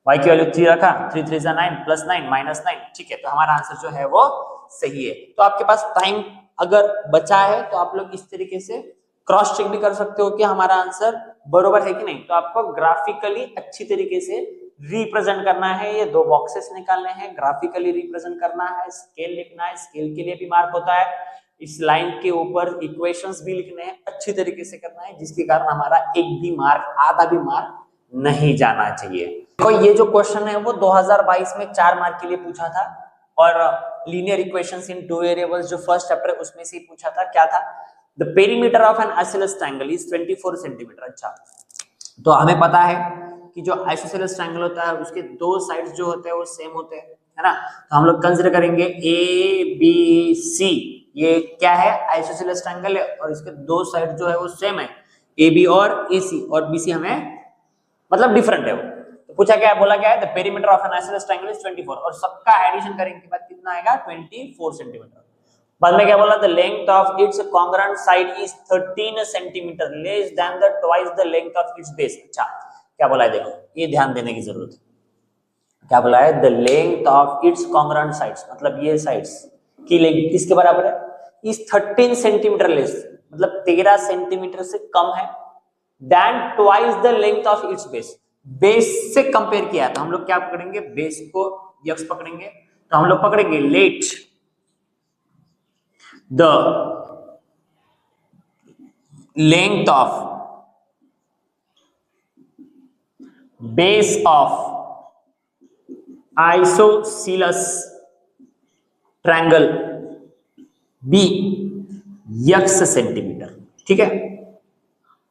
y की वैल्यू 3 रखा, 3 3 9 +9 -9, ठीक है। तो हमारा आंसर जो है वो सही है। तो आपके पास टाइम अगर बचा है तो आप लोग इस तरीके से क्रॉस चेक भी कर सकते हो कि हमारा आंसर बरोबर है कि नहीं। तो आपको ग्राफिकली अच्छी तरीके से रिप्रेजेंट करना है, ये दो बॉक्सेस निकालने हैं, ग्राफिकली रिप्रेजेंट करना है, स्केल लिखना है, स्केल के लिए भी मार्क होता है, इस लाइन के ऊपर इक्वेशंस भी लिखने हैं, अच्छी तरीके से करना है, जिसके कारण हमारा एक भी मार्क, आधा भी मार्क नहीं जाना चाहिए। तो ये जो क्वेश्चन है वो 2022 में 4 मार्क के लिए पूछा था, और लीनियर इक्वेशंस इन 2 वेरिएबल्स जो फर्स्ट चैप्टर उसमें से ही पूछा था। क्या था, the perimeter of N isosceles triangle is 24 centimetre. अच्छा, तो हमें पता है कि जो आइसोसेलेस ट्रायंगल होता है उसके दो साइड्स जो होते हैं वो सेम होते हैं, है ना। तो हम लोग कंसीडर करेंगे ए बी सी, ये क्या है, आइसोसेलेस ट्रायंगल है, और इसके दो साइड जो है वो सेम है, ए बी और ए सी, और बी सी हमें मतलब डिफरेंट है वो। तो पूछा क्या है, बोला क्या है, the perimeter of N isosceles triangle is 24, और सबका एडिशन करेंगे के बाद कितना आएगा 24 सेंटीमीटर। बाद में क्या बोला, the length of its congruent side is 13 centimetre less than the twice the length of its base. अच्छा, क्या बोला है, देखो ये ध्यान देने की जरूरत है। क्या बोला है, the length of its congruent sides, मतलब ये साइड्स की लेंथ किसके बराबर है, इज 13 सेंटीमीटर लेस, मतलब 13 सेंटीमीटर से कम है, then twice the length of its base, base से कंपेयर किया। तो हम लोग क्या पकड़ेंगे, बेस को x पकड़ेंगे, तो हम लोग पकड़ेंगे let the length of base of isosceles triangle be x centimetre, ठीक है।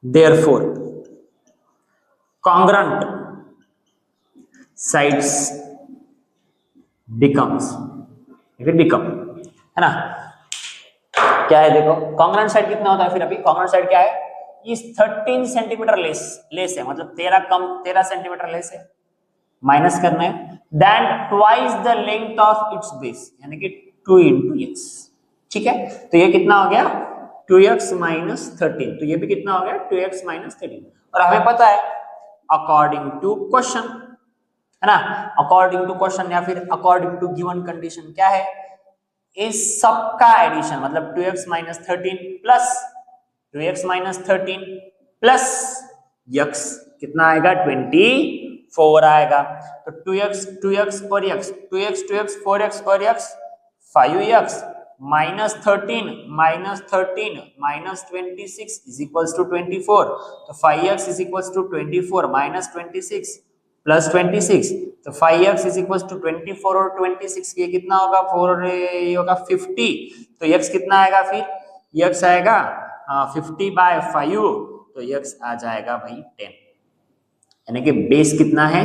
Therefore, congruent sides becomes, है ना। क्या है, देखो congruent side कितना होता है, फिर अभी congruent side क्या है, इस 13 सेंटीमीटर लेस है, मतलब 13 सेंटीमीटर लेस है, माइनस करना है, then twice the length of its base, यानी कि 2 × x, ठीक है। तो ये कितना हो गया 2x माइनस 13, तो ये भी कितना हो गया 2x माइनस 13। और हमें पता है अकॉर्डिंग टू क्वेश्चन, है ना, अकॉर्डिंग टू क्वेश्चन या फिर अकॉर्डिंग टू गिवन कंडीशन क्या है, इस सबका एडिशन मतलब 2x minus 13 plus 2x minus 13 plus x कितना आएगा 24 आएगा। तो 2x और x 2x 4x और x 5x minus 13 minus 26 is equals to 24। तो 5x is equals to 24 minus 26 plus 26, तो 5x इज इक्वल्स टू 24 और 26 ये कितना होगा 4 और ये होगा 50। तो x कितना आएगा फिर, x आएगा 50/5, तो x आ जाएगा भाई 10, यानी कि बेस कितना है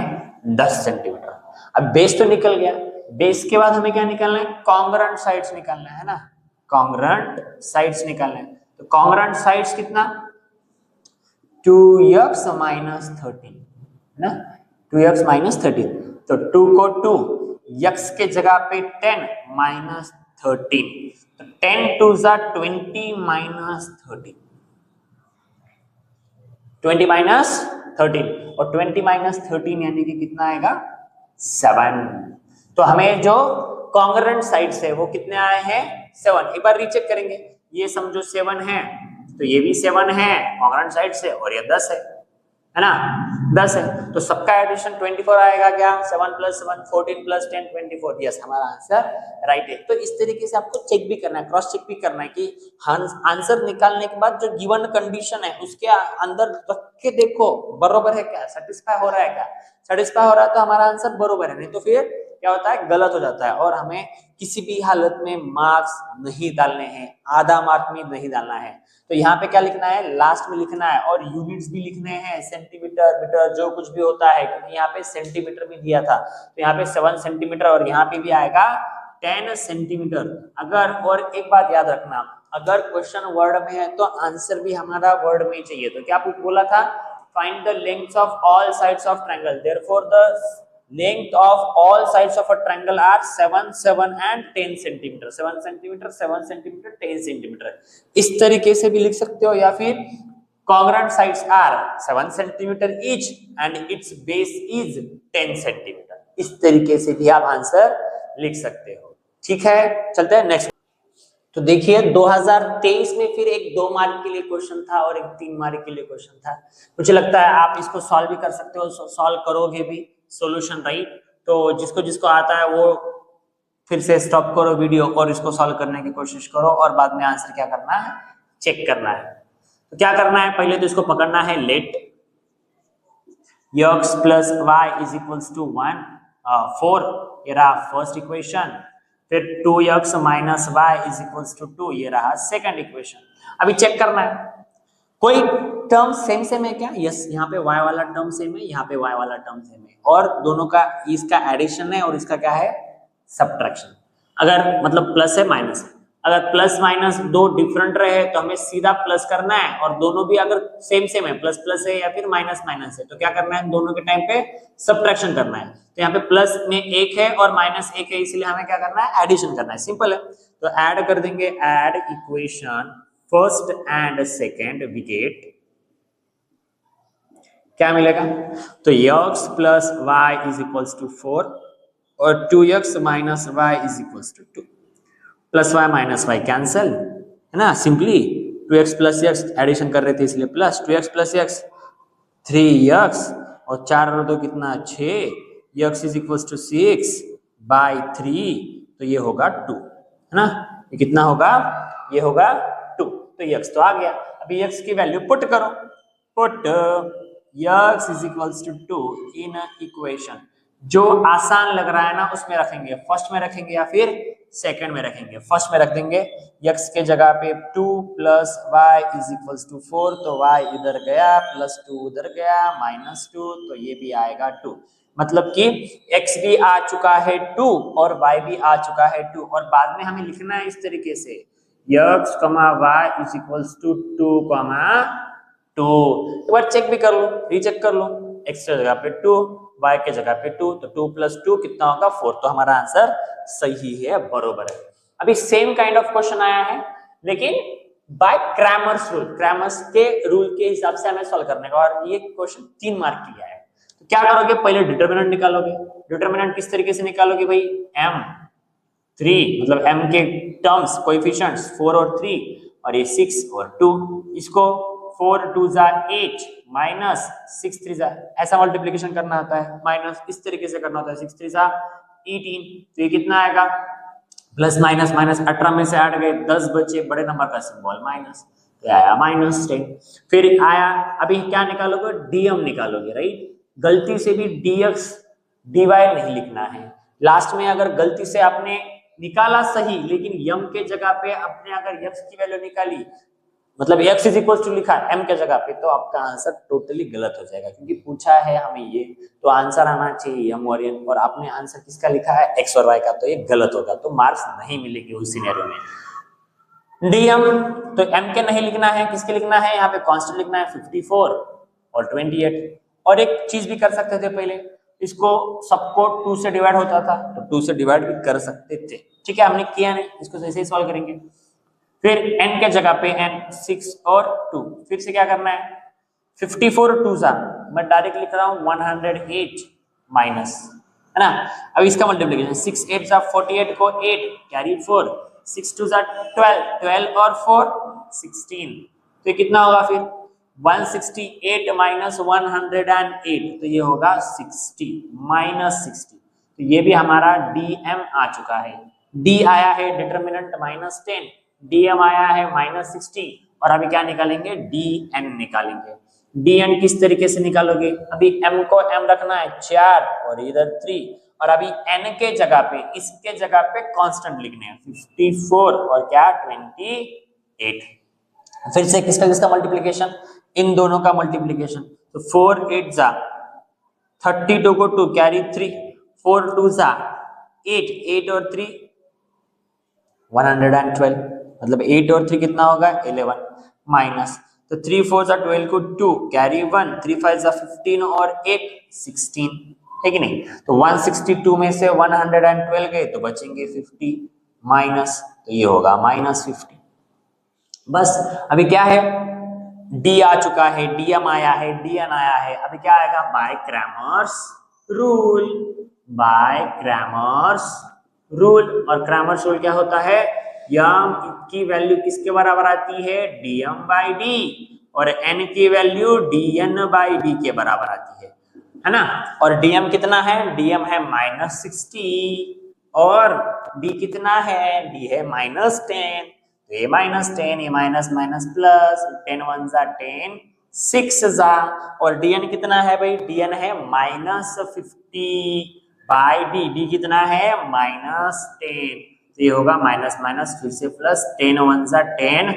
10 सेंटीमीटर। अब बेस तो निकल गया, बेस के बाद हमें क्या निकालना है, कॉन्ग्रुएंट साइड्स निकालना है ना, कॉन्ग्रुएंट साइड्स निकालना है। तो कॉन्ग्रुएंट साइड्स कितना 2x माइनस 13 है ना, 2x माइनस 13, तो 2 को 2 x के जगह पे 10 माइनस 13, तो 10 2 जा 20 माइनस 13, 20 माइनस 13 और 20 माइनस 13 यानी कि कितना आएगा 7। तो हमें जो कॉन्ग्रुएंट साइड्स है वो कितने आए हैं 7। एक बार रीचेक करेंगे, ये समझो 7 है तो ये भी 7 है कॉन्ग्रुएंट साइड से, और ये 10 है ना, 10 है, तो सबका एडिशन 24 आएगा क्या, 7 + 7 14 + 10 24। यस, हमारा आंसर राइट है। तो इस तरीके से आपको चेक भी करना है, क्रॉस चेक भी करना है कि आंसर निकालने के बाद जो गिवन कंडीशन है उसके अंदर रख के देखो बरोबर है क्या, सेटिस्फाई हो रहा है क्या, सेटिस्फाई हो रहा है तो हमारा आंसर बरोबर है, नहीं तो फिर क्या होता है गलत हो जाता है। और हमें किसी भी हालत में मार्क्स नहीं डालने हैं, आधा मार्क में नहीं डालना है। तो यहाँ पे क्या लिखना है, लास्ट में लिखना है, और यूनिट्स भी लिखने हैं, सेंटीमीटर मीटर जो कुछ भी होता है, क्योंकि यहाँ पे सेंटीमीटर में दिया था, तो यहाँ पे 7 सेंटीमीटर और यहाँ पे भी आएगा 10 सेंटीमीटर। अगर, और एक बात याद रखना, अगर क्वेश्चन वर्ड में है तो आंसर भी हमारा वर्ड में ही चाहिए। तो क्या बोला था, find the length of all sides of triangle, therefore the length of all sides of a triangle are 7 7 and 10 centimeter, 7 centimeter 7 centimeter 10 centimeter, इस तरीके से भी लिख सकते हो। या फिर congruent sides are 7 centimeter each and its base is 10 centimeter, इस तरीके से भी आप आंसर लिख सकते हो। ठीक है, चलते हैं नेक्स्ट। तो देखिए 2023 में फिर एक 2 मार्क के लिए क्वेश्चन था और एक 3 मार्क के लिए क्वेश्चन था। मुझे लगता है आप इसको सॉल्व भी कर सकते हो, सॉल्व करोगे भी, सॉल्यूशन राइट। तो जिसको जिसको आता है वो फिर से स्टॉप करो वीडियो और इसको सॉल्व करने की कोशिश करो, और बाद में आंसर क्या करना है, चेक करना है। तो क्या करना है, पहले तो इसको पकड़ना है, लेट x + y = 1 4, ये रहा फर्स्ट इक्वेशन। फिर 2x - y = 2, ये रहा सेकंड इक्वेशन। अभी चेक करना है कोई टर्म सेम है क्या, यस, यहाँ पे y वाला टर्म सेम है, यहाँ पे y वाला टर्म सेम है, और दोनों का इसका एडिशन है और इसका क्या है सब्ट्रैक्शन। अगर मतलब प्लस है माइनस है, अगर प्लस माइनस दो डिफरेंट रहे तो हमें सीधा प्लस करना है, और दोनों भी अगर सेम है, प्लस प्लस है या फिर माइनस माइनस है, तो क्या करना है, दोनों के टाइम पे सब्ट्रैक्शन करना है। तो यहाँ पे प्लस में 1 है और माइनस 1 है, इसलिए हमें क्या करना है, एडिशन करना है, सिंपल है। तो ऐड कर देंगे, add equation first and second, we get क्या मिलेगा, तो x + y = 4 और 2x - y = 2, plus y minus y cancel, है ना, सिंपली 2x + x एडिशन कर रहे थे इसलिए प्लस, 2x + x 3x और 4 और 2 कितना 6, x = 6/3, तो ये होगा 2, है ना, ये कितना होगा, ये होगा 2। तो x तो आ गया, अभी x की वैल्यू पुट करो, पुट x = 2 इन इक्वेशन। जो आसान लग रहा है ना उसमें रखेंगे, फर्स्ट में रखेंगे या फिर सेकंड में रखेंगे, फर्स्ट में रख देंगे, x के जगह पे 2 + y = 4, तो y इधर गया, +2 उधर गया, -2, तो ये भी आएगा 2। मतलब कि x भी आ चुका है 2 और y भी आ चुका है 2, और बाद में हमें लिखना है इस तरीके से, x, y = 2, 2। एक बार चेक भी कर लो, रीचेक कर लो, x के जगह पे 2, y के जगह पे 2, तो 2 + 2 कितना होगा 4, तो हमारा आंसर सही है, बरोबर है। अभी सेम काइंड ऑफ क्वेश्चन आया है, लेकिन बाय क्रैमर्स रूल, क्रैमर्स के रूल के हिसाब से हमें सॉल्व करने का, और ये क्वेश्चन 3 मार्क की है। तो क्या करोगे, पहले डिटरमिनेंट निकालोगे। डिटरमिनेंट किस तरीके से निकालोगे भाई, m3 मतलब m के टर्म्स कोएफिशिएंट्स 4 और 3 और ये 6 और 2, इसको 4 2 जा 8 माइनस 6 3 जा, ऐसा मल्टीप्लिकेशन करना आता है, माइनस इस तरीके से करना होता है, 6 3 जा 18, तो ये कितना आएगा, प्लस माइनस माइनस 18 में से 8 गए, 10 बचे, बड़े नंबर का सिंबल माइनस, तो आया -10। फिर आया, अभी क्या निकालोगे, dm निकालोगे, राइट। गलती से भी dx dy नहीं लिखना है। लास्ट में अगर गलती से आपने निकाला सही, लेकिन m के जगह पे आपने अगर x की वैल्यू निकाली, मतलब x इज इक्वल टू लिखा m के जगह पे, तो आपका आंसर टोटली गलत हो जाएगा, क्योंकि पूछा है हमें ये, तो आंसर आना चाहिए m और n, और आपने आंसर किसका लिखा है, x और y का, तो ये गलत होगा, तो मार्क्स नहीं मिलेंगे उस सिनेरियो में। dm तो m के नहीं लिखना है, किसके लिखना है, यहाँ पे कांस्टेंट लिखना है 54 और 28। और एक चीज भी कर सकते थे, पहले इसको सबको 2 से डिवाइड होता था, तो 2 से डिवाइड भी कर सकते थे, ठीक है, हमने किया नहीं, इसको ऐसे ही सॉल्व करेंगे। फिर n के जगह पे n 6 और 2, फिर से क्या करना है, 54 2 जा, मैं डायरेक्ट लिख रहा हूँ 108 माइनस, है ना। अब इसका मल्टीप्लिकेशन 6 8 जा 48 को 8 कैरी 4, 6 2 जा 12, 12 और 4 16, तो ये कितना होगा फिर 168 माइनस 108, तो ये होगा 60 माइनस 60, तो ये भी हमारा dm आ चुका है। d आया है डिटरमिनेंट -10, dm आया है -60, और अभी क्या निकालेंगे, dn निकालेंगे। dn किस तरीके से निकालोगे, अभी m को m रखना है 4 और इधर 3, और अभी n के जगह पे, इसके जगह पे कांस्टेंट लिखने हैं 54 और क्या 28। फिर से किसका किसका मल्टीप्लिकेशन, इन दोनों का मल्टीप्लिकेशन, तो 4 8 जा 32 को 2 कैरी 3, 4 2 जा 8, 8 और 3 112, मतलब 8 और 3 कितना होगा 11, माइनस, तो 3 4 जा 12 को 2 कैरी 1, 3 5 जा 15 और 1 16, है कि नहीं। तो 162 में से 112 गए तो बचेंगे 50 माइनस, तो ये होगा -50। बस अभी क्या है, d आ चुका है, dm आया है, dn आया है, अभी क्या आएगा, by Cramer's rule, by Cramer's rule. और क्रैमर्स रूल क्या होता है, m की वैल्यू किसके बराबर आती है, dm बाई d, और n की वैल्यू dn बाई d के बराबर आती है ना। और dm कितना है, dm है -60, और d कितना है, d है -10, तो ये -10, ये माइनस माइनस प्लस, 10 1 जा 10, 6 जा, और dn कितना है भाई, dn है -50 बाई d, d कितना है -10, तो ये होगा माइनस माइनस फिर से प्लस, 10 1 जा 10,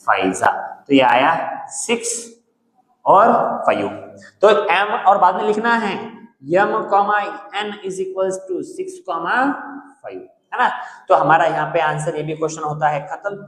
5 जा, तो ये आया 6 और 5। तो m और बाद में लिखना है m, n is equals to 6, 5, है ना। तो हमारा यहाँ पे आंसर ये भी क्वेश्चन होता है खत्म।